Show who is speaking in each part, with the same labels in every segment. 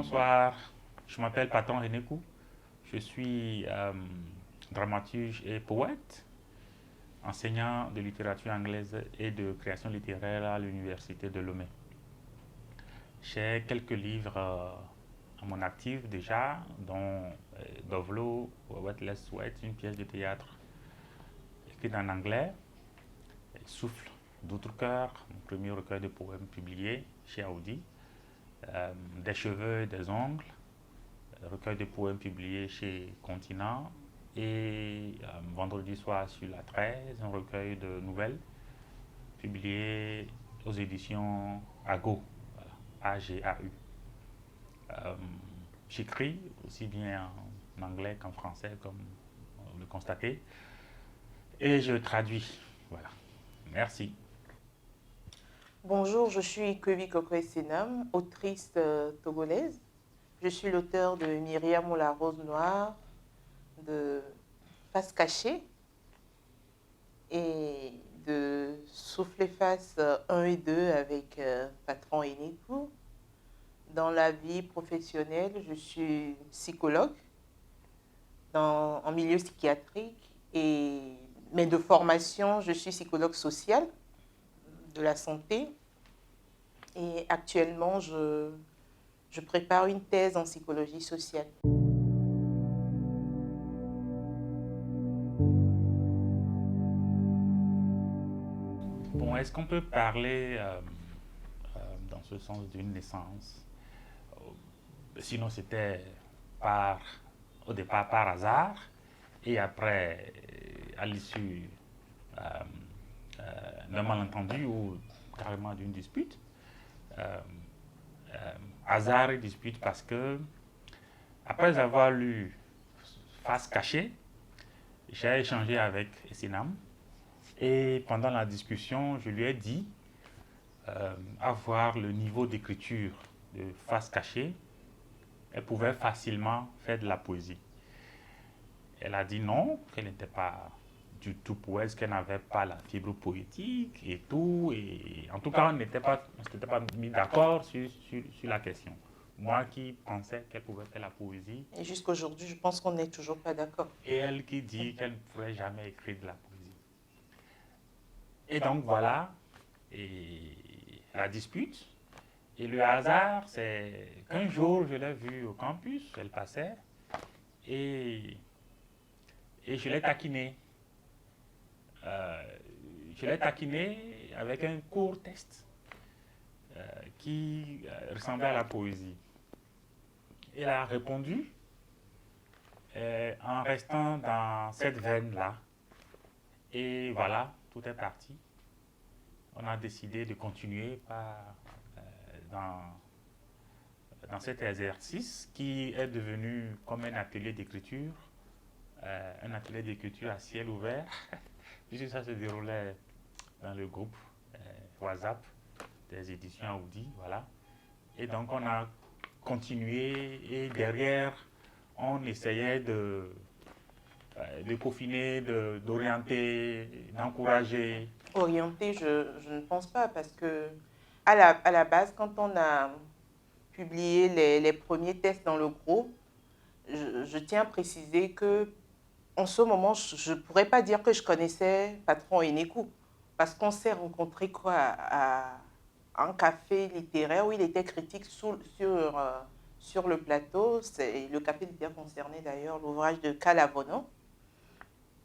Speaker 1: bonsoir. Je m'appelle Patton Renékou. Je suis dramaturge et poète, enseignant de littérature anglaise et de création littéraire à l'université de Lomé. J'ai quelques livres à mon actif déjà, dont Dovlo, What Less Sweat, une pièce de théâtre écrite en anglais, Souffle d'Outre-Cœur, mon premier recueil de poèmes publié chez Audi, Des cheveux et des ongles, recueil de poèmes publié chez Continent, et Vendredi soir sur la 13, un recueil de nouvelles publié aux éditions Ago, voilà, AGAU. J'écris aussi bien en anglais qu'en français, comme vous le constatez, et je traduis. Voilà. Merci.
Speaker 2: Bonjour, je suis Kwebi Kokoe-Senam, autrice togolaise. Je suis l'auteur de Myriam ou la rose noire, de Face cachée et de Souffler face 1 et 2 avec Patron Enekou. Dans la vie professionnelle, je suis psychologue en milieu psychiatrique, mais de formation, je suis psychologue social de la santé. Et actuellement, je prépare une thèse en psychologie sociale.
Speaker 1: Bon, est-ce qu'on peut parler dans ce sens d'une naissance? Sinon, c'était par, au départ par hasard, et après, à l'issue euh, d'un malentendu ou carrément d'une dispute. Euh, Hasard et dispute parce que, après avoir lu Face cachée, j'ai échangé avec Essinam, et pendant la discussion, je lui ai dit avoir le niveau d'écriture de Face cachée, elle pouvait facilement faire de la poésie. Elle a dit non, qu'elle n'était pas du tout poète, qu'elle n'avait pas la fibre poétique et tout. Et en tout cas, on ne s'était pas mis d'accord sur la question. Moi qui pensais qu'elle pouvait faire la poésie,
Speaker 2: Et jusqu'à aujourd'hui, je pense qu'on n'est toujours pas d'accord.
Speaker 1: et elle qui dit qu'elle ne pourrait jamais écrire de la poésie. Et donc voilà, et la dispute. Et le hasard, c'est qu'un jour, je l'ai vue au campus, elle passait, et, et je l'ai taquinée. Euh, je l'ai taquinée avec un court texte qui ressemblait à la poésie. Elle a répondu en restant dans cette veine-là. Et voilà, tout est parti. On a décidé de continuer dans, dans cet exercice qui est devenu comme un atelier d'écriture à ciel ouvert, puisque ça se déroulait dans le groupe WhatsApp des éditions Audi, voilà. Et donc on a continué, et derrière on essayait de peaufiner, d'orienter, d'encourager.
Speaker 2: Orienté, je ne pense pas, parce que à la base, quand on a publié les premiers tests dans le groupe, je tiens à préciser que en ce moment, je ne pourrais pas dire que je connaissais Patron Enekou, parce qu'on s'est rencontrés à un café littéraire où il était critique sur le plateau. Le café littéraire concernait d'ailleurs l'ouvrage de Calavono.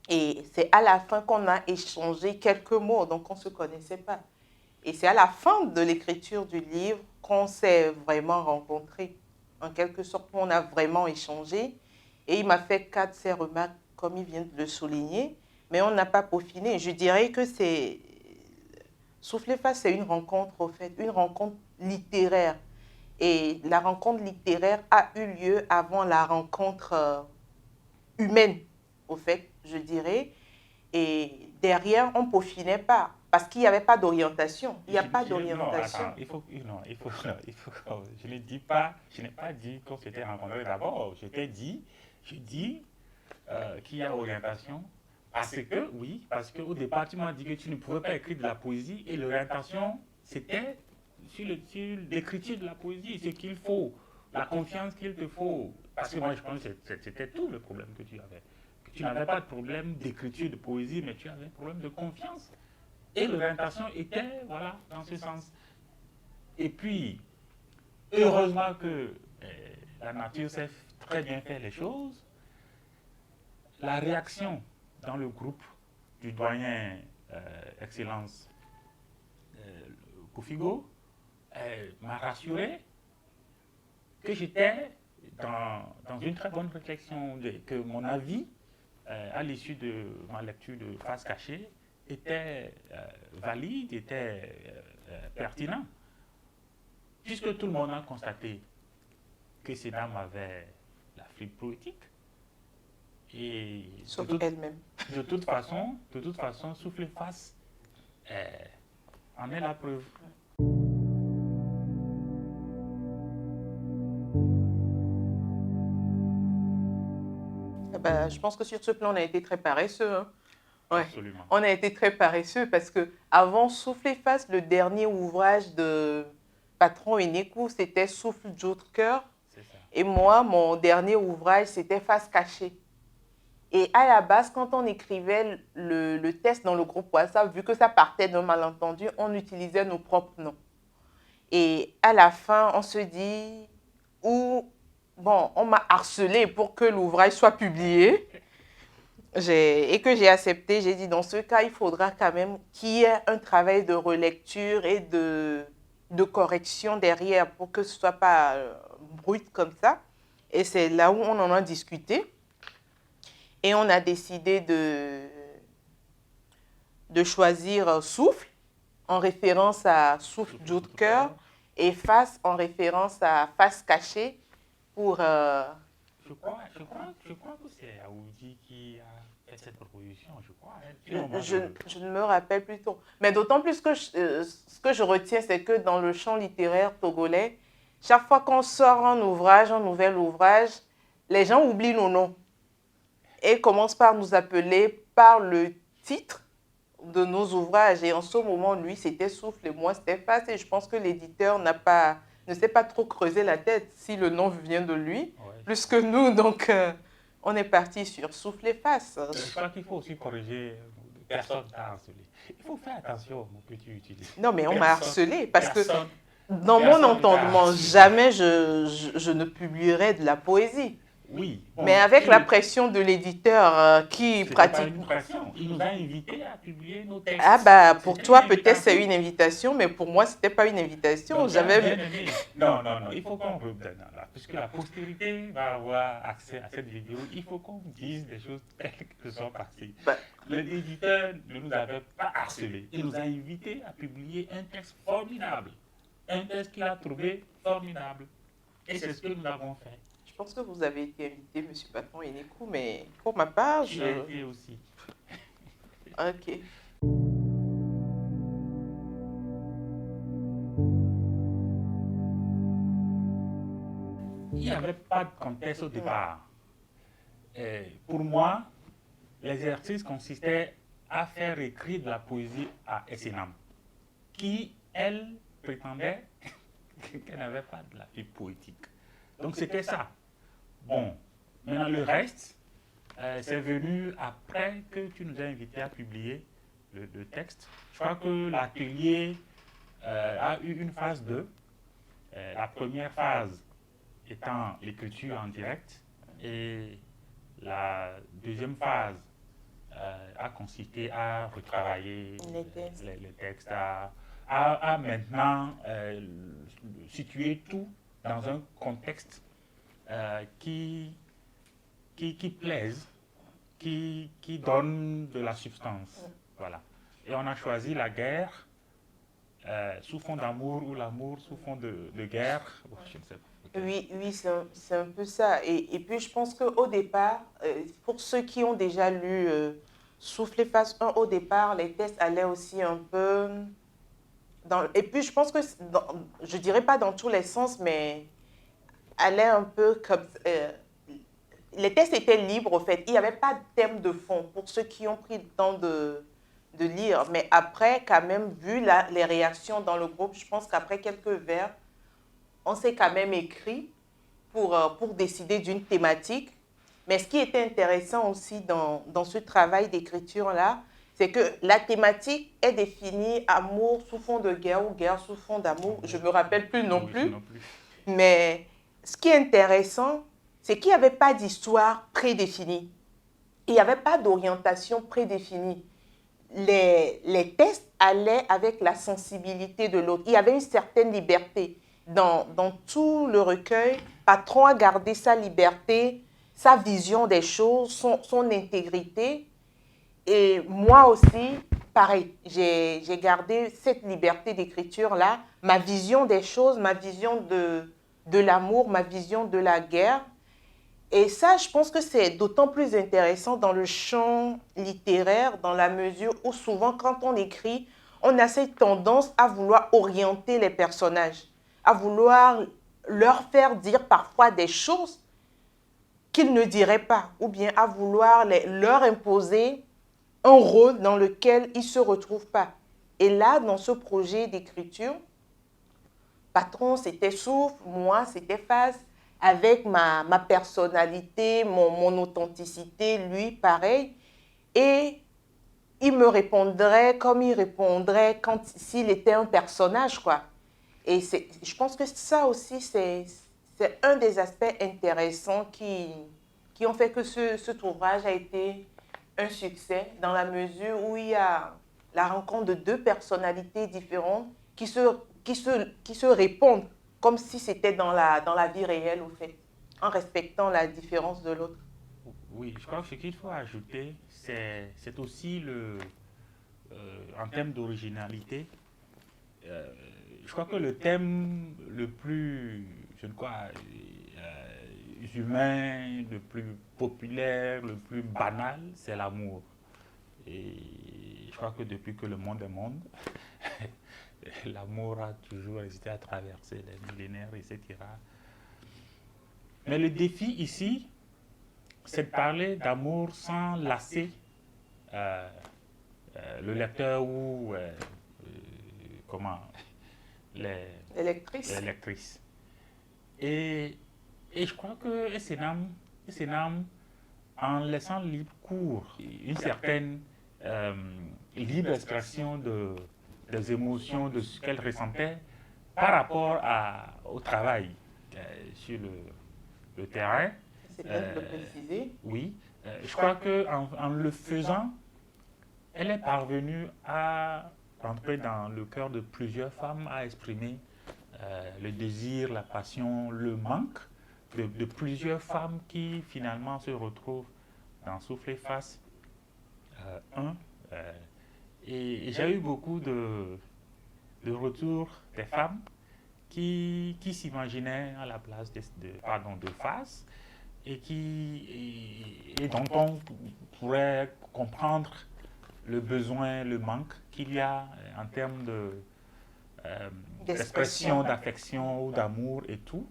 Speaker 2: Et c'est à la fin qu'on a échangé quelques mots, donc on ne se connaissait pas. Et c'est à la fin de l'écriture du livre qu'on s'est vraiment rencontrés. En quelque sorte, on a vraiment échangé. Et il m'a fait quatre de ses remarques, comme il vient de le souligner, mais on n'a pas peaufiné. Je dirais que c'est... Souffler face, c'est une rencontre, au fait, une rencontre littéraire. Et la rencontre littéraire a eu lieu avant la rencontre humaine, au fait, je dirais. Et derrière, on ne peaufinait pas, parce qu'il n'y avait pas d'orientation. Il n'y a pas
Speaker 1: Non,
Speaker 2: d'orientation.
Speaker 1: attends, je ne dis pas, je n'ai pas dit qu'on s'était rencontrés d'abord. Je dis qu'il y a orientation. Parce que, oui, parce qu'au départ, tu m'as dit que tu ne pouvais pas écrire de la poésie, et l'orientation, c'était sur l'écriture de la poésie, ce qu'il faut. la confiance qu'il te faut. Parce que moi, je pense que c'était tout le problème que tu avais. Que tu n'avais pas de problème d'écriture, de poésie, mais tu avais un problème de confiance. Et l'orientation était, voilà, dans ce sens. Et puis, heureusement que la nature sait très bien faire les choses. La réaction dans le groupe du doyen Excellence Kofigo m'a rassuré que j'étais dans une très bonne réflexion, que mon avis, à l'issue de ma lecture de Face cachée, était valide, était pertinent, puisque tout le monde a constaté que ces dames avaient la fibre poétique. Et
Speaker 2: Sauf elle-même.
Speaker 1: De toute façon, Souffler Face en est la preuve.
Speaker 2: Bah, je pense que sur ce plan, on a été très paresseux. Hein. Ouais.
Speaker 1: Absolument.
Speaker 2: On a été très paresseux parce que avant Souffler Face, le dernier ouvrage de Patron Enekou, c'était Souffle d'autre cœur. Et moi, mon dernier ouvrage, c'était Face cachée. Et à la base, quand on écrivait le test dans le groupe WhatsApp, vu que ça partait d'un malentendu, on utilisait nos propres noms. Et à la fin, on se dit, bon, on m'a harcelé pour que l'ouvrage soit publié. Et que j'ai accepté, j'ai dit, dans ce cas, il faudra quand même qu'il y ait un travail de relecture et de correction derrière pour que ce ne soit pas brut comme ça. Et c'est là où on en a discuté. Et on a décidé de choisir Souffle en référence à Souffle d'autre cœur et Face en référence à Face cachée pour...
Speaker 1: Je crois que c'est Aoudi qui a fait cette proposition, je crois.
Speaker 2: Je ne me rappelle plus trop. Mais d'autant plus que ce que je retiens, c'est que dans le champ littéraire togolais, chaque fois qu'on sort un nouvel ouvrage, les gens oublient nos noms et commencent par nous appeler par le titre de nos ouvrages. Et en ce moment, lui, c'était Souffle et moi, c'était Face. Et je pense que l'éditeur ne s'est pas trop creusé la tête si le nom vient de lui, plus que nous. Donc, on est parti sur Souffle et Face.
Speaker 1: Je crois qu'il faut aussi corriger. Personne t'a harcelé. Il faut faire attention aux mots que tu utilises.
Speaker 2: Non, mais on m'a harcelé parce que dans mon entendement, jamais je ne publierai de la poésie.
Speaker 1: Oui.
Speaker 2: Bon, mais avec la pression de l'éditeur qui pratique...
Speaker 1: Pas une pression. Il nous a invités à publier nos textes.
Speaker 2: Ah bah, pour toi, peut-être c'est une invitation, mais pour moi, ce n'était pas une invitation.
Speaker 1: Donc, non, il faut qu'on revienne là. Puisque la postérité va avoir accès à cette vidéo, il faut qu'on dise des choses telles que sont passées. L'éditeur ne nous avait pas harcelé. Il nous a invités à publier un texte formidable. Un texte qu'il a trouvé formidable. Et c'est ce que nous avons fait.
Speaker 2: Je pense que vous avez été invité, M. Patron Enekou, mais pour ma part,
Speaker 1: je... J'ai été aussi.
Speaker 2: Ok.
Speaker 1: Il n'y avait pas de contexte au départ. Pour moi, l'exercice consistait à faire écrire de la poésie à Essenam, qui, elle, prétendait qu'elle n'avait pas de la fibre poétique. Donc c'était ça. Bon, maintenant le reste, c'est venu après que tu nous as invités à publier le texte. Je crois que l'atelier a eu une phase 2. La première phase étant l'écriture en direct et la deuxième phase a consisté à retravailler les textes, à maintenant situer tout dans un contexte qui plaise, qui donne de la substance. Voilà. Et on a choisi la guerre sous fond d'amour ou l'amour sous fond de guerre. Bon, je ne sais pas.
Speaker 2: Oui, c'est un peu ça. Et puis, je pense qu'au départ, pour ceux qui ont déjà lu Souffle et Face 1, au départ, les tests allaient aussi un peu... et puis, je pense que, je dirais pas dans tous les sens, mais allaient un peu comme... les tests étaient libres, au fait. Il n'y avait pas de thème de fond pour ceux qui ont pris le temps de lire. Mais après, quand même, vu les réactions dans le groupe, je pense qu'après quelques vers, on s'est quand même écrit pour décider d'une thématique. Mais ce qui était intéressant aussi dans ce travail d'écriture-là, c'est que la thématique est définie amour sous fond de guerre ou guerre sous fond d'amour. Je ne me rappelle plus non plus. Mais ce qui est intéressant, c'est qu'il n'y avait pas d'histoire prédéfinie. Il n'y avait pas d'orientation prédéfinie. Les textes allaient avec la sensibilité de l'autre. Il y avait une certaine liberté. Dans tout le recueil, Patron a gardé sa liberté, sa vision des choses, son intégrité. Et moi aussi, pareil, j'ai gardé cette liberté d'écriture-là, ma vision des choses, ma vision de l'amour, ma vision de la guerre. Et ça, je pense que c'est d'autant plus intéressant dans le champ littéraire, dans la mesure où souvent, quand on écrit, on a cette tendance à vouloir orienter les personnages, à vouloir leur faire dire parfois des choses qu'ils ne diraient pas, ou bien à vouloir leur imposer un rôle dans lequel ils ne se retrouvent pas. Et là, dans ce projet d'écriture, Patron, c'était Souffle, moi, c'était Face, avec ma personnalité, mon authenticité, lui, pareil. Et il me répondrait comme il répondrait s'il était un personnage, quoi. Et je pense que ça aussi, c'est un des aspects intéressants qui ont fait que cet ouvrage a été un succès, dans la mesure où il y a la rencontre de deux personnalités différentes qui se répondent comme si c'était dans la vie réelle, au fait, en respectant la différence de l'autre.
Speaker 1: Oui, je crois que ce qu'il faut ajouter, c'est aussi en termes d'originalité, euh, je crois que le thème le plus, je ne crois, humain, le plus populaire, le plus banal, c'est l'amour. Et je crois que depuis que le monde est monde, l'amour a toujours existé à traverser les millénaires, etc. Mais le défi ici, c'est de parler d'amour sans lasser euh, le lecteur ou comment les, les
Speaker 2: L'électrice.
Speaker 1: lectrices. Et, et je crois que SNAM, en laissant libre cours, une certaine euh, libre expression des émotions, de ce qu'elle ressentait par rapport au travail sur le terrain.
Speaker 2: C'est bien de le préciser.
Speaker 1: Oui, je crois qu'en le faisant, elle est parvenue à entrer dans le cœur de plusieurs femmes, à exprimer le désir, la passion, le manque de plusieurs femmes qui finalement se retrouvent dans Souffle et Face 1. Et j'ai eu beaucoup de retours des femmes qui s'imaginaient à la place de Face et dont on pourrait comprendre le besoin, le manque qu'il y a en termes d'expression, d'affection ou d'amour et tout.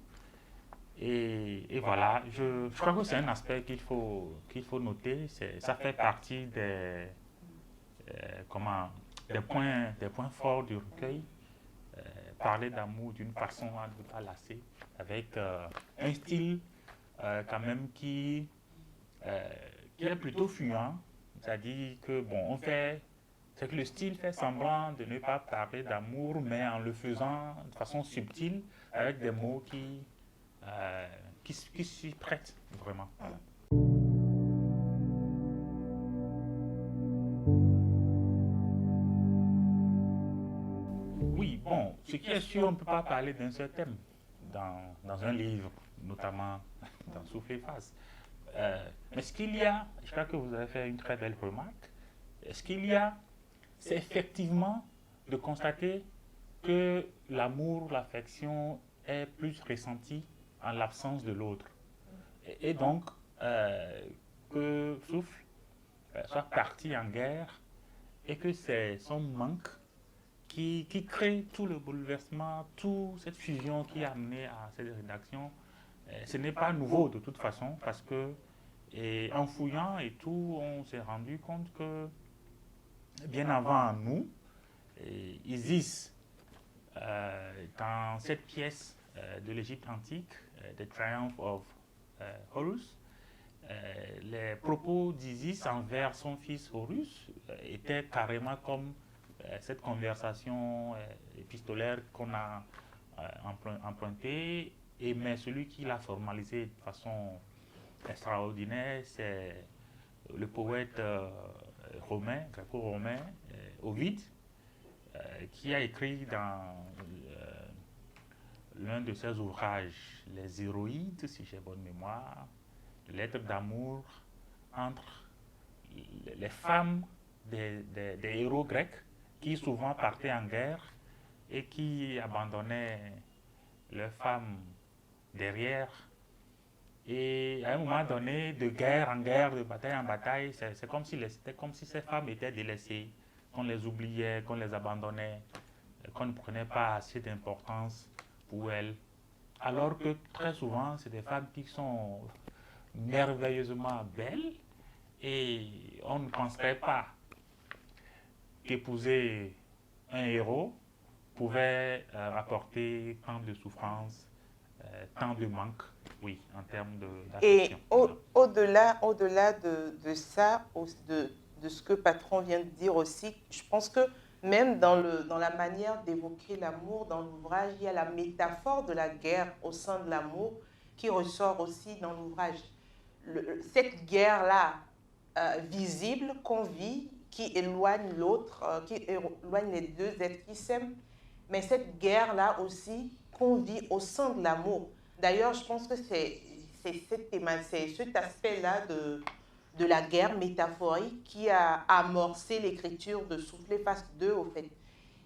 Speaker 1: Et voilà, je crois que c'est un aspect qu'il faut noter. Ça fait partie des points forts du recueil. Parler d'amour d'une façon à ne pas lasser, avec un style quand même qui est plutôt fuyant. C'est-à-dire que, bon, c'est que le style fait semblant de ne pas parler d'amour, mais en le faisant de façon subtile, avec des mots euh, qui s'y prêtent vraiment. Voilà. Oui, bon, ce qui est sûr, on ne peut pas parler d'un seul thème dans un livre, notamment dans Souffle et Face. Mais ce qu'il y a, je crois que vous avez fait une très belle remarque, ce qu'il y a, c'est effectivement de constater que l'amour, l'affection est plus ressenti en l'absence de l'autre. Et donc, que Souffle soit parti en guerre et que c'est son manque qui crée tout le bouleversement, toute cette fusion qui a amené à cette rédaction. Ce n'est pas nouveau de toute façon parce que en fouillant et tout, on s'est rendu compte que bien avant nous, Isis, dans cette pièce de l'Égypte antique, The Triumph of Horus, les propos d'Isis envers son fils Horus étaient carrément comme cette conversation épistolaire qu'on a empruntée, mais celui qui l'a formalisé de façon extraordinaire, c'est le poète romain, gréco-romain, Ovide, qui a écrit dans l'un de ses ouvrages, Les Héroïdes, si j'ai bonne mémoire, lettres d'amour entre les femmes des héros grecs qui souvent partaient en guerre et qui abandonnaient leurs femmes derrière. Et à un moment donné, de guerre en guerre, de bataille en bataille, c'était comme si ces femmes étaient délaissées, qu'on les oubliait, qu'on les abandonnait, qu'on ne prenait pas assez d'importance pour elles. Alors que très souvent, c'est des femmes qui sont merveilleusement belles et on ne penserait pas qu'épouser un héros pouvait apporter tant de souffrance, tant de manque, oui, en termes d'affection.
Speaker 2: Et au-delà de ça, de ce que Patron vient de dire aussi, je pense que même dans la manière d'évoquer l'amour dans l'ouvrage, il y a la métaphore de la guerre au sein de l'amour qui ressort aussi dans l'ouvrage. Cette guerre-là, visible, qu'on vit, qui éloigne l'autre, qui éloigne les deux êtres qui s'aiment, mais cette guerre-là aussi qu'on vit au sein de l'amour. D'ailleurs, je pense que c'est cet aspect-là de la guerre métaphorique qui a amorcé l'écriture de Souffler face 2, au fait.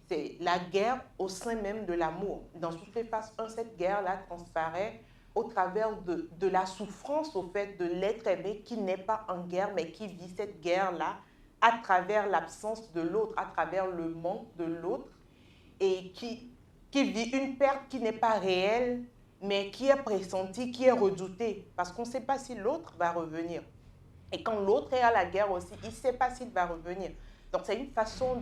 Speaker 2: C'est la guerre au sein même de l'amour. Dans Souffler face 1, cette guerre-là transparaît au travers de la souffrance, au fait, de l'être aimé qui n'est pas en guerre, mais qui vit cette guerre-là à travers l'absence de l'autre, à travers le manque de l'autre, et qui vit une perte qui n'est pas réelle, mais qui est pressentie, qui est redoutée, parce qu'on ne sait pas si l'autre va revenir. Et quand l'autre est à la guerre aussi, il ne sait pas s'il va revenir. Donc c'est une façon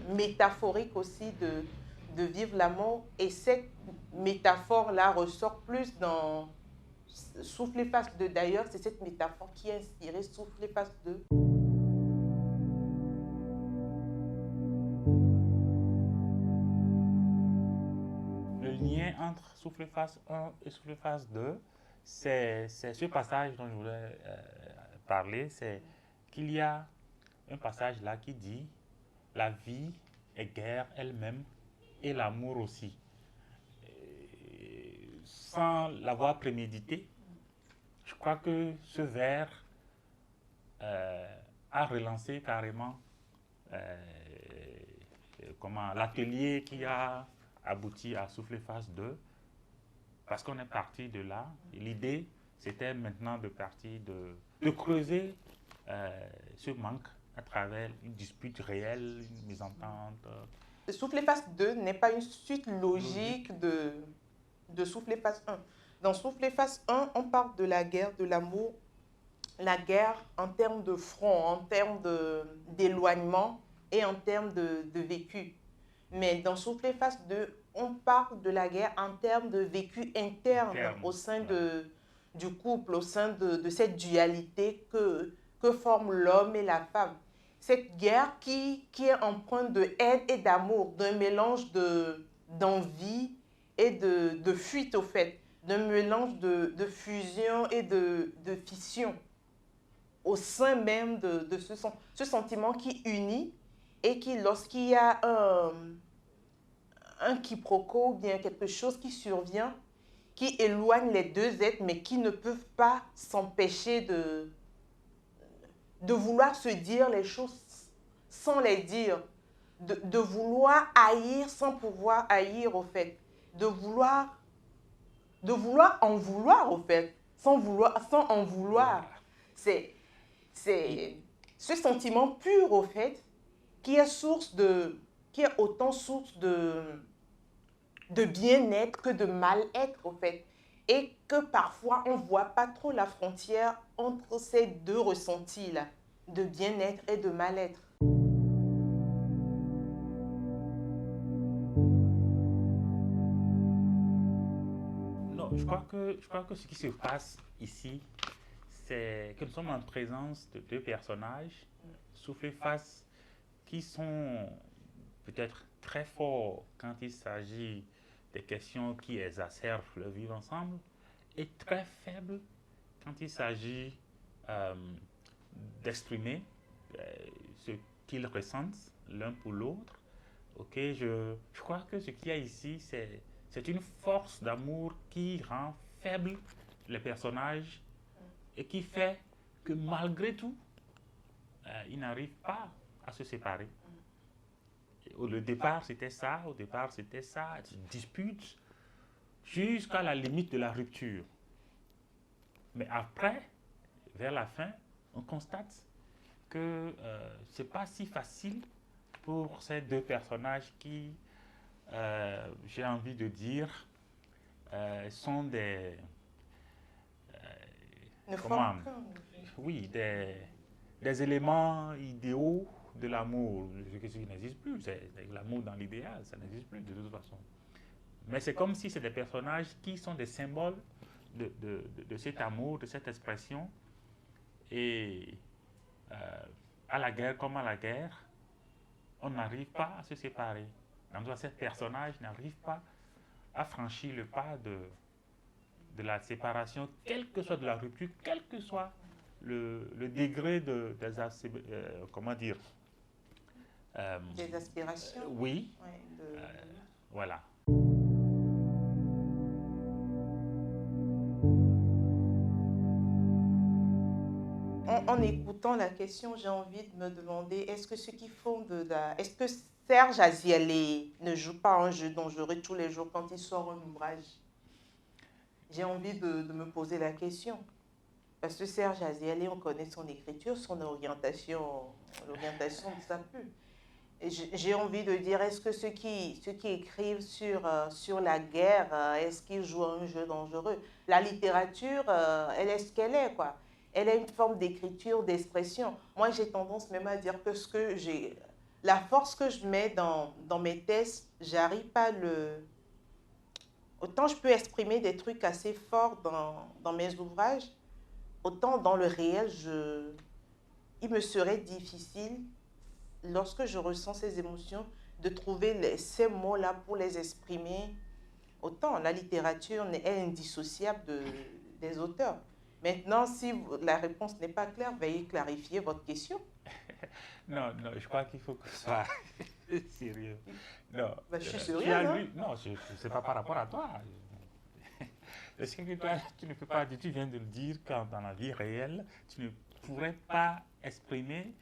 Speaker 2: métaphorique aussi de vivre l'amour. Et cette métaphore-là ressort plus dans Souffler face 2. D'ailleurs, c'est cette métaphore qui a inspiré Souffler face 2.
Speaker 1: Le lien entre Souffler face 1 et Souffler face 2, c'est ce passage dont je voulais parler, c'est qu'il y a un passage là qui dit « La vie est guerre elle-même et l'amour aussi ». Sans l'avoir prémédité, je crois que ce vers a relancé carrément l'atelier qui a abouti à Souffler face 2, parce qu'on est parti de là. L'idée, c'était maintenant de partir de creuser ce manque à travers une dispute réelle, une mésentente.
Speaker 2: Souffler face 2 n'est pas une suite logique de Souffler face 1. Dans Souffler face 1, on parle de la guerre, de l'amour, la guerre en termes de front, en termes d'éloignement et en termes de vécu. Mais dans Souffler face 2, on parle de la guerre en termes de vécu interne au sein du couple, au sein de cette dualité que forment l'homme et la femme. Cette guerre qui est empreinte de haine et d'amour, d'un mélange d'envie et de fuite au fait, d'un mélange de fusion et de fission au sein même de ce sentiment qui unit et qui, lorsqu'il y a un quiproquo ou bien quelque chose qui survient, qui éloigne les deux êtres, mais qui ne peuvent pas s'empêcher de vouloir se dire les choses sans les dire, de vouloir haïr sans pouvoir haïr, au fait, de vouloir en vouloir, au fait, sans en vouloir. C'est ce sentiment pur, au fait, qui est autant source de bien-être que de mal-être, au fait. Et que parfois, on ne voit pas trop la frontière entre ces deux ressentis-là, de bien-être et de mal-être.
Speaker 1: je crois que ce qui se passe ici, c'est que nous sommes en présence de deux personnages, Souffle Face, qui sont peut-être très forts quand il s'agit des questions qui exacerbent le vivre ensemble, et très faibles quand il s'agit euh, d'exprimer euh, ce qu'ils ressentent l'un pour l'autre. Ok, je crois que ce qu'il y a ici, c'est une force d'amour qui rend faible les personnages et qui fait que malgré tout, ils n'arrivent pas à se séparer. Au départ, c'était ça, dispute jusqu'à la limite de la rupture. Mais après, vers la fin, on constate que c'est pas si facile pour ces deux personnages qui, j'ai envie de dire, sont
Speaker 2: Ne
Speaker 1: comment,
Speaker 2: forment qu'un.
Speaker 1: oui, des éléments idéaux de l'amour, ce qui n'existe plus. C'est l'amour dans l'idéal, ça n'existe plus de toute façon. Mais c'est comme si c'est des personnages qui sont des symboles de cet amour, de cette expression. Et euh, à la guerre comme à la guerre, on n'arrive pas à se séparer. Donc, ces personnages n'arrivent pas à franchir le pas de la séparation, quelle que soit de la rupture, quel que soit le degré comment dire,
Speaker 2: Des aspirations.
Speaker 1: oui,
Speaker 2: Ouais,
Speaker 1: voilà.
Speaker 2: En écoutant la question, j'ai envie de me demander, est-ce que ceux qui font Est-ce que Serge Azialé ne joue pas un jeu dangereux tous les jours quand il sort un ouvrage? J'ai envie de me poser la question. Parce que Serge Azialé, on connaît son écriture, son l'orientation de sa pub. J'ai envie de dire, est-ce que ceux qui écrivent sur la guerre, est-ce qu'ils jouent un jeu dangereux? La littérature, elle est ce qu'elle est, quoi. Elle est une forme d'écriture, d'expression. Moi, j'ai tendance même à dire que la force que je mets dans mes textes, j'arrive pas à le... Autant je peux exprimer des trucs assez forts dans mes ouvrages, autant dans le réel, il me serait difficile, lorsque je ressens ces émotions, de trouver ces mots-là pour les exprimer. Autant la littérature est indissociable des auteurs. Maintenant, si la réponse n'est pas claire, veuillez clarifier votre question.
Speaker 1: Non, non, je crois qu'il faut que ce soit sérieux. Non,
Speaker 2: Ben, je suis
Speaker 1: tu
Speaker 2: sérieuse,
Speaker 1: as
Speaker 2: hein?
Speaker 1: lu, non, c'est pas par rapport à toi. Est-ce que toi, tu ne peux pas, tu viens de le dire, quand dans la vie réelle, tu ne pourrais pas exprimer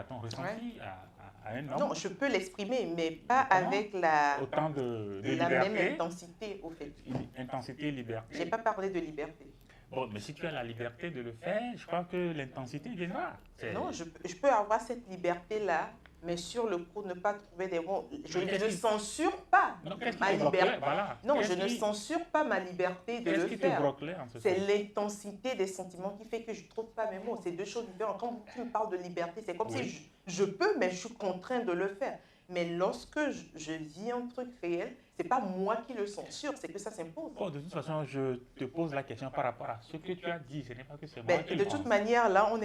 Speaker 1: ton ressenti
Speaker 2: Ouais.
Speaker 1: à un homme,
Speaker 2: Non, je peux l'exprimer, mais pas
Speaker 1: comment,
Speaker 2: avec
Speaker 1: autant de
Speaker 2: la même
Speaker 1: liberté,
Speaker 2: intensité, au fait.
Speaker 1: intensité et
Speaker 2: Je n'ai
Speaker 1: liberté.
Speaker 2: pas parlé de liberté.
Speaker 1: Bon, mais si tu as la liberté de le faire, je crois que l'intensité viendra.
Speaker 2: Non, je peux avoir cette liberté-là, mais sur le coup, ne pas trouver des mots. Je ne censure pas
Speaker 1: Non, qu'est-ce qui
Speaker 2: ma
Speaker 1: te bloquerait?
Speaker 2: liberté.
Speaker 1: Voilà.
Speaker 2: Non, je ne censure pas ma liberté de
Speaker 1: Qu'est-ce
Speaker 2: le
Speaker 1: qui te
Speaker 2: faire.
Speaker 1: bloquerait en ce
Speaker 2: C'est
Speaker 1: sens?
Speaker 2: l'intensité des sentiments qui fait que je ne trouve pas mes mots. C'est deux choses différentes. Quand tu me parles de liberté, c'est comme
Speaker 1: Oui.
Speaker 2: si je peux, mais je suis contraint de le faire. Mais lorsque je vis un truc réel, c'est pas moi qui le censure, c'est que ça s'impose.
Speaker 1: Bon, de toute façon, je te pose la question par rapport à ce que tu as dit. Ce n'est pas que c'est moi
Speaker 2: Ben,
Speaker 1: qui
Speaker 2: de
Speaker 1: le
Speaker 2: toute
Speaker 1: pense.
Speaker 2: manière, là, on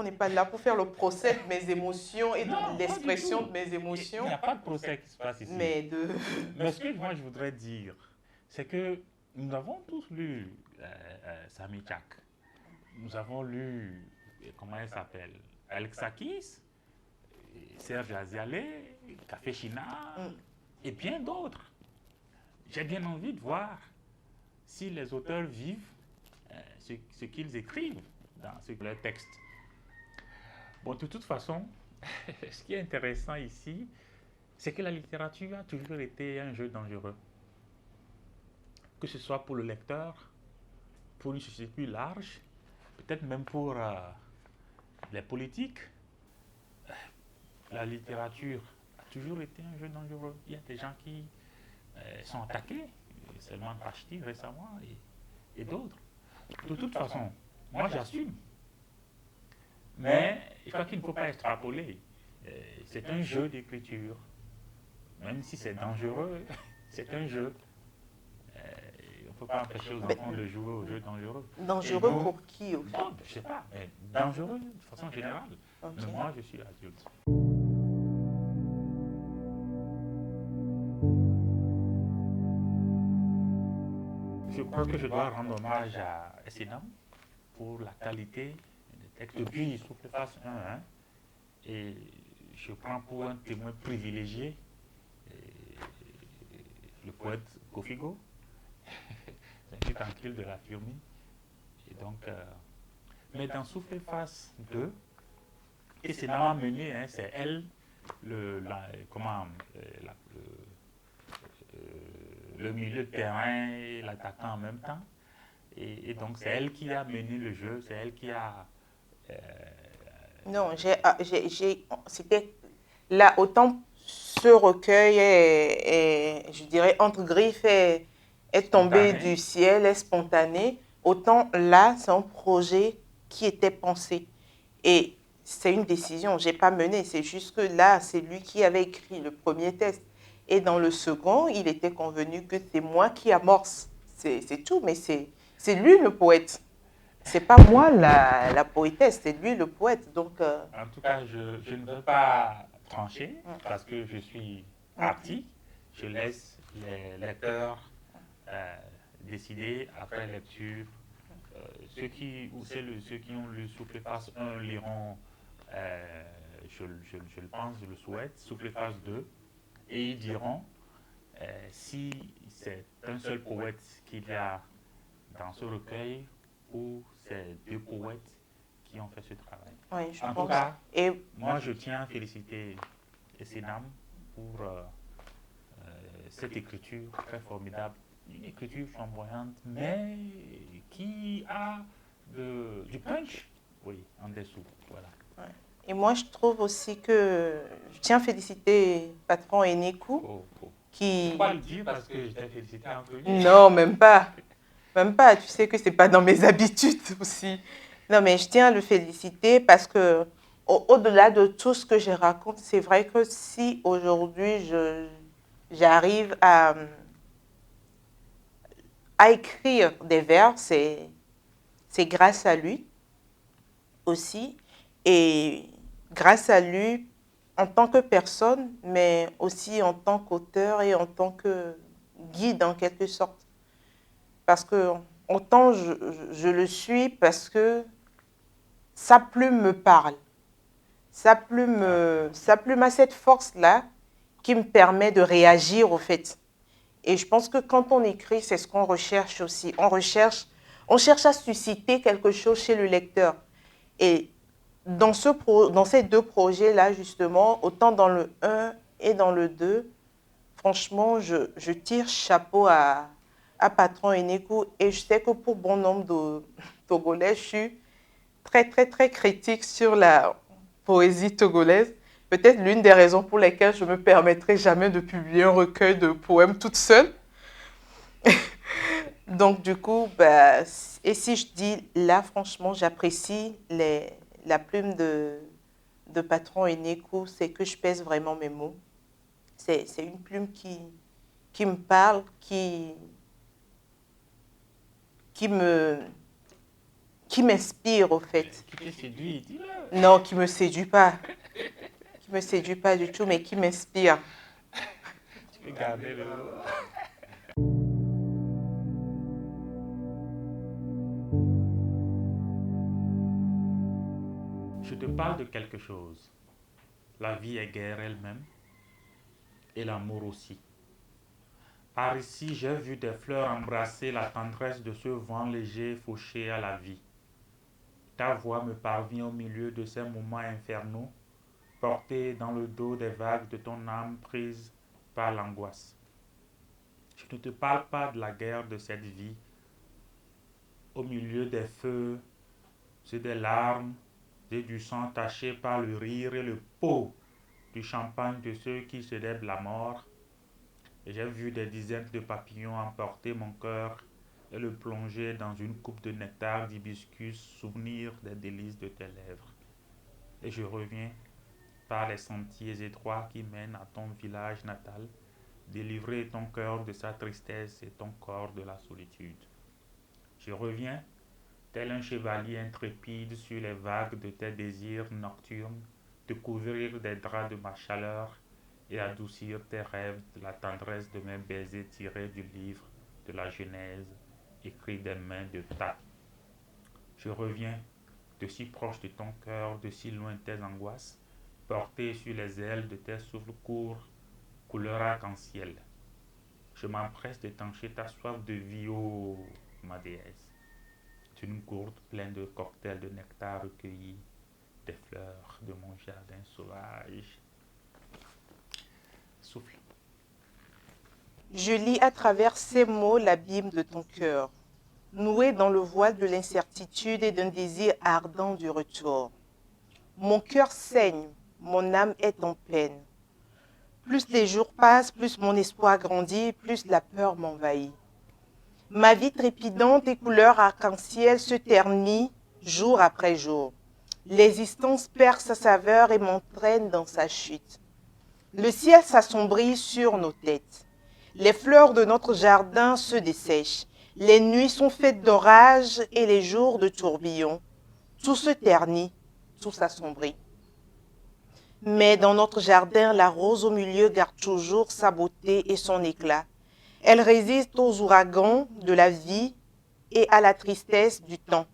Speaker 2: n'est pas là pour faire le procès de mes émotions et
Speaker 1: Non, pas
Speaker 2: de
Speaker 1: du
Speaker 2: l'expression
Speaker 1: tout.
Speaker 2: de mes
Speaker 1: Il
Speaker 2: émotions,
Speaker 1: n'y a pas de procès qui se passe ici.
Speaker 2: mais
Speaker 1: Mais ce que moi je voudrais dire, c'est que nous avons tous lu Sami Chak. Nous avons lu, comment elle s'appelle, Alex Sakis, Serge Azialé, Café China et bien d'autres. J'ai bien envie de voir si les auteurs vivent ce qu'ils écrivent dans leurs textes. Bon, de toute façon, ce qui est intéressant ici, c'est que la littérature a toujours été un jeu dangereux. Que ce soit pour le lecteur, pour une société plus large, peut-être même pour les politiques. La littérature a toujours été un jeu dangereux. Il y a des gens qui sont attaqués, Salman Rushdie récemment et d'autres. De toute façon, moi j'assume. Mais je crois qu'il ne faut pas extrapoler. C'est un jeu d'écriture. Même si c'est dangereux, c'est un jeu. faut pas empêcher aux
Speaker 2: Mais
Speaker 1: enfants de jouer aux jeux dangereux. Et
Speaker 2: dangereux
Speaker 1: nous,
Speaker 2: pour qui, au fait?
Speaker 1: non, je sais pas, mais dangereux de façon générale.
Speaker 2: Ok.
Speaker 1: Mais moi, je suis adulte. Je crois que je dois rendre hommage à Essenam pour la qualité des textes depuis Souffle Face 1. Hein, et je prends pour un témoin privilégié le poète Kofigo, c'est un petit tranquille de la Firmi. Et donc, mais dans Souffle Face 2, et c'est n'a mené, hein, c'est elle, comment, le milieu de terrain et l'attaquant en même temps. Et donc, c'est elle qui a mené le jeu, c'est elle qui a. euh,
Speaker 2: Non, c'était là, autant ce recueil je dirais, entre griffes, est tombé
Speaker 1: Spontané.
Speaker 2: du ciel, est spontané, autant là, c'est un projet qui était pensé. Et c'est une décision, je n'ai pas mené, c'est juste que là, c'est lui qui avait écrit le premier texte. Et dans le second, il était convenu que c'est moi qui amorce. C'est tout, mais c'est lui le poète. C'est pas moi la poétesse, c'est lui le poète. Donc,
Speaker 1: En tout cas, je ne veux pas trancher parce que je suis parti. Je laisse les lecteurs euh, décider après lecture. Ceux qui ont lu Souffle Face 1 liront, je le pense, je le souhaite, Souffle Face 2 et ils diront si c'est un seul poète qu'il y a dans ce recueil ou c'est deux poètes qui ont fait ce travail.
Speaker 2: oui, je
Speaker 1: En tout
Speaker 2: pense.
Speaker 1: cas,
Speaker 2: Et
Speaker 1: moi je tiens à féliciter Essenam pour cette écriture très formidable. Une écriture flamboyante, mais qui a du punch, oui, en dessous. Voilà.
Speaker 2: ouais. Et moi, je trouve aussi que je tiens à féliciter Patron Enekou
Speaker 1: Oh, oh.
Speaker 2: qui...
Speaker 1: Faut pas le dire parce que je t'ai félicité en premier.
Speaker 2: Non, même pas. Même pas. Tu sais que c'est pas dans mes habitudes aussi. Non, mais je tiens à le féliciter parce que au-delà de tout ce que je raconte, c'est vrai que si aujourd'hui j'arrive à écrire des vers, c'est grâce à lui aussi. Et grâce à lui, en tant que personne, mais aussi en tant qu'auteur et en tant que guide en quelque sorte. Parce que autant je le suis parce que sa plume me parle. Sa plume a cette force-là qui me permet de réagir au fait. Et je pense que quand on écrit, c'est ce qu'on recherche aussi. On cherche à susciter quelque chose chez le lecteur. Et dans ces deux projets-là, justement, autant dans le 1 et dans le 2, franchement, je tire chapeau à Patron Enekou. Et je sais que pour bon nombre de Togolais, je suis très, très, très critique sur la poésie togolaise. Peut-être l'une des raisons pour lesquelles je ne me permettrai jamais de publier un recueil de poèmes toute seule. Donc, du coup, bah, et si je dis là, franchement, j'apprécie la plume de Patron Enekou, c'est que je pèse vraiment mes mots. C'est une plume qui me parle, qui me, qui m'inspire, au fait.
Speaker 1: Qui te séduit, dis-le.
Speaker 2: Non, qui me séduit pas. Qui me séduit pas du tout, mais qui m'inspire.
Speaker 1: Tu peux garder le. Je te parle de quelque chose. La vie est guerre elle-même et l'amour aussi. Par ici, j'ai vu des fleurs embrasser la tendresse de ce vent léger fauché à la vie. Ta voix me parvient au milieu de ces moments infernaux, portée dans le dos des vagues de ton âme prise par l'angoisse. Je ne te parle pas de la guerre de cette vie, au milieu des feux et des larmes et du sang taché par le rire et le pot du champagne de ceux qui célèbrent la mort. Et j'ai vu des dizaines de papillons emporter mon cœur et le plonger dans une coupe de nectar d'hibiscus, souvenir des délices de tes lèvres. Et je reviens par les sentiers étroits qui mènent à ton village natal, délivrer ton cœur de sa tristesse et ton corps de la solitude. Je reviens, tel un chevalier intrépide sur les vagues de tes désirs nocturnes, te couvrir des draps de ma chaleur et adoucir tes rêves de la tendresse de mes baisers tirés du livre de la Genèse, écrit des mains de ta. Je reviens, de si proche de ton cœur, de si loin tes angoisses, portées sur les ailes de tes souffles courts, couleur arc-en-ciel. Je m'empresse d'étancher ta soif de vie, ô ma déesse, d'une gourde pleine de cocktails de nectar recueillis des fleurs de mon jardin sauvage. Souffle.
Speaker 2: Je lis à travers ces mots l'abîme de ton cœur, noué dans le voile de l'incertitude et d'un désir ardent du retour. Mon cœur saigne, mon âme est en peine. Plus les jours passent, plus mon espoir grandit, plus la peur m'envahit. Ma vie trépidante et couleur arc-en-ciel se ternit jour après jour. L'existence perd sa saveur et m'entraîne dans sa chute. Le ciel s'assombrit sur nos têtes. Les fleurs de notre jardin se dessèchent. Les nuits sont faites d'orages et les jours de tourbillons. Tout se ternit, tout s'assombrit. Mais dans notre jardin, la rose au milieu garde toujours sa beauté et son éclat. Elle résiste aux ouragans de la vie et à la tristesse du temps.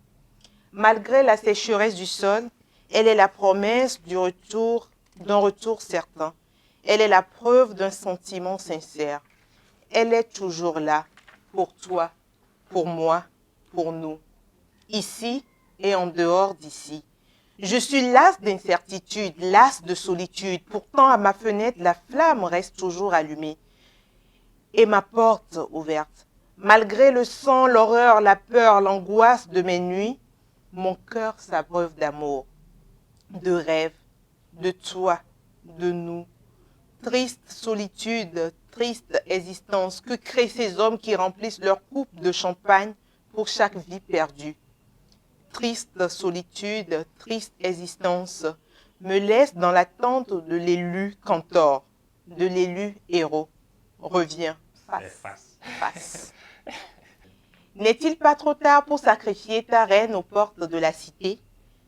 Speaker 2: Malgré la sécheresse du sol, elle est la promesse d'un retour certain. Elle est la preuve d'un sentiment sincère. Elle est toujours là, pour toi, pour moi, pour nous, ici et en dehors d'ici. Je suis lasse d'incertitude, lasse de solitude. Pourtant, à ma fenêtre, la flamme reste toujours allumée et ma porte ouverte. Malgré le sang, l'horreur, la peur, l'angoisse de mes nuits, mon cœur s'abreuve d'amour, de rêve, de toi, de nous. Triste solitude, triste existence, que créent ces hommes qui remplissent leur coupe de champagne pour chaque vie perdue. Triste solitude, triste existence, me laisse dans l'attente de l'élu cantor, de l'élu héros. Reviens, face. N'est-il pas trop tard pour sacrifier ta reine aux portes de la cité?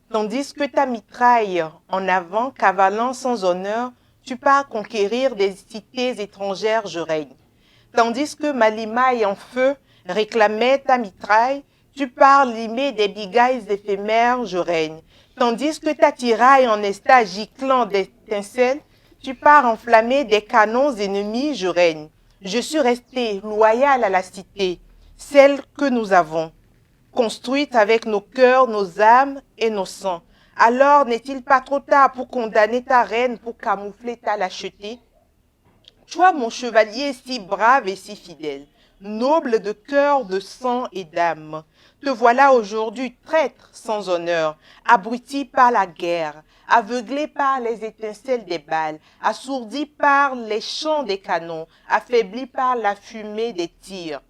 Speaker 2: Tandis que ta mitraille en avant, cavalant sans honneur, tu pars conquérir des cités étrangères, je règne. Tandis que ma limaille en feu réclamait ta mitraille, tu pars limer des bigailles éphémères, je règne. Tandis que ta tiraille en esta giclant d'étincelles, tu pars enflammer des canons ennemis, je règne. Je suis restée loyale à la cité, celle que nous avons, construite avec nos cœurs, nos âmes et nos sangs. Alors n'est-il pas trop tard pour condamner ta reine, pour camoufler ta lâcheté? Toi, mon chevalier si brave et si fidèle, noble de cœur, de sang et d'âme, te voilà aujourd'hui traître sans honneur, abruti par la guerre, aveuglé par les étincelles des balles, assourdi par les chants des canons, affaibli par la fumée des tirs.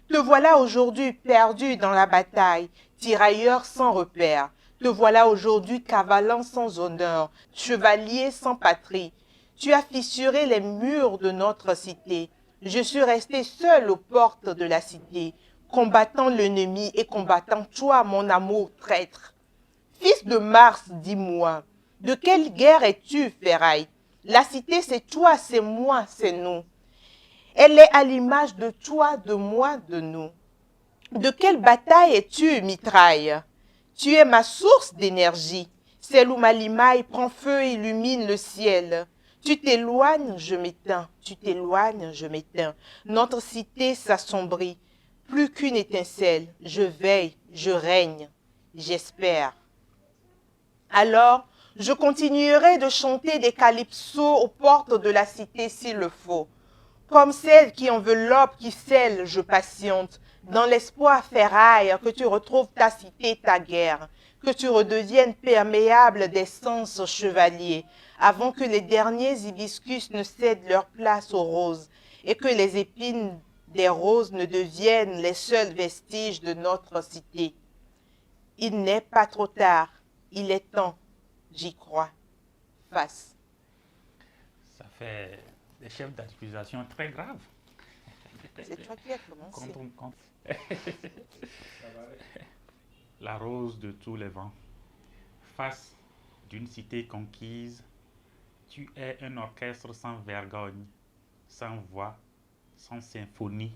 Speaker 2: Te voilà aujourd'hui perdu dans la bataille, tirailleur sans repère. Te voilà aujourd'hui cavalant sans honneur, chevalier sans patrie. Tu as fissuré les murs de notre cité. Je suis resté seul aux portes de la cité, combattant l'ennemi et combattant toi, mon amour traître. Fils de Mars, dis-moi, de quelle guerre es-tu, ferraille? La cité, c'est toi, c'est moi, c'est nous. Elle est à l'image de toi, de moi, de nous. De quelle bataille es-tu, mitraille? Tu es ma source d'énergie, celle où ma limaille prend feu et illumine le ciel. Tu t'éloignes, je m'éteins. Tu t'éloignes, je m'éteins. Notre cité s'assombrit. Plus qu'une étincelle. Je veille, je règne, j'espère. Alors, je continuerai de chanter des calypsos aux portes de la cité s'il le faut. Comme celle qui enveloppe, qui scelle, je patiente, dans l'espoir ferraille que tu retrouves ta cité, ta guerre, que tu redeviennes perméable des sens chevaliers, avant que les derniers hibiscus ne cèdent leur place aux roses, et que les épines des roses ne deviennent les seuls vestiges de notre cité. Il n'est pas trop tard, il est temps, j'y crois. Face.
Speaker 1: Ça fait des chefs d'accusation très graves.
Speaker 2: C'est toi qui as commencé.
Speaker 1: La rose de tous les vents. Face d'une cité conquise, tu es un orchestre sans vergogne, sans voix, sans symphonie,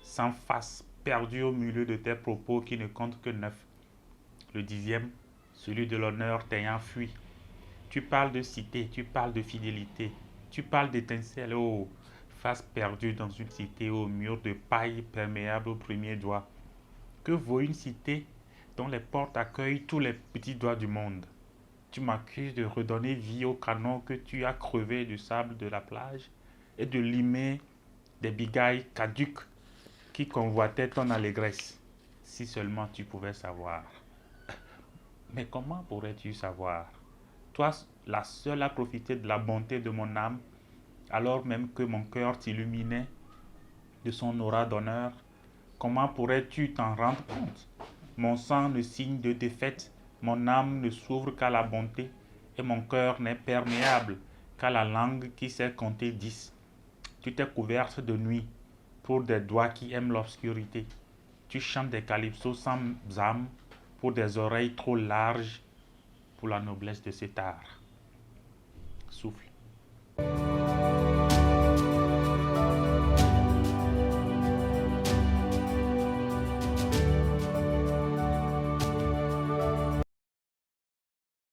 Speaker 1: sans face, perdu au milieu de tes propos qui ne comptent que 9. Le 10e, celui de l'honneur t'ayant fui. Tu parles de cité, tu parles de fidélité, tu parles d'étincelle, oh, face perdue dans une cité au mur de paille perméable au premier doigt. Que vaut une cité dont les portes accueillent tous les petits doigts du monde? Tu m'accuses de redonner vie au canon que tu as crevé du sable de la plage et de limer des bigailles caduques qui convoitaient ton allégresse. Si seulement tu pouvais savoir. Mais comment pourrais-tu savoir? Toi, la seule à profiter de la bonté de mon âme, alors même que mon cœur t'illuminait de son aura d'honneur, comment pourrais-tu t'en rendre compte? Mon sang ne signe de défaite, mon âme ne s'ouvre qu'à la bonté, et mon cœur n'est perméable qu'à la langue qui sait compter 10. Tu t'es couverte de nuit pour des doigts qui aiment l'obscurité. Tu chantes des calypsos sans âme pour des oreilles trop larges pour la noblesse de cet art. Souffle.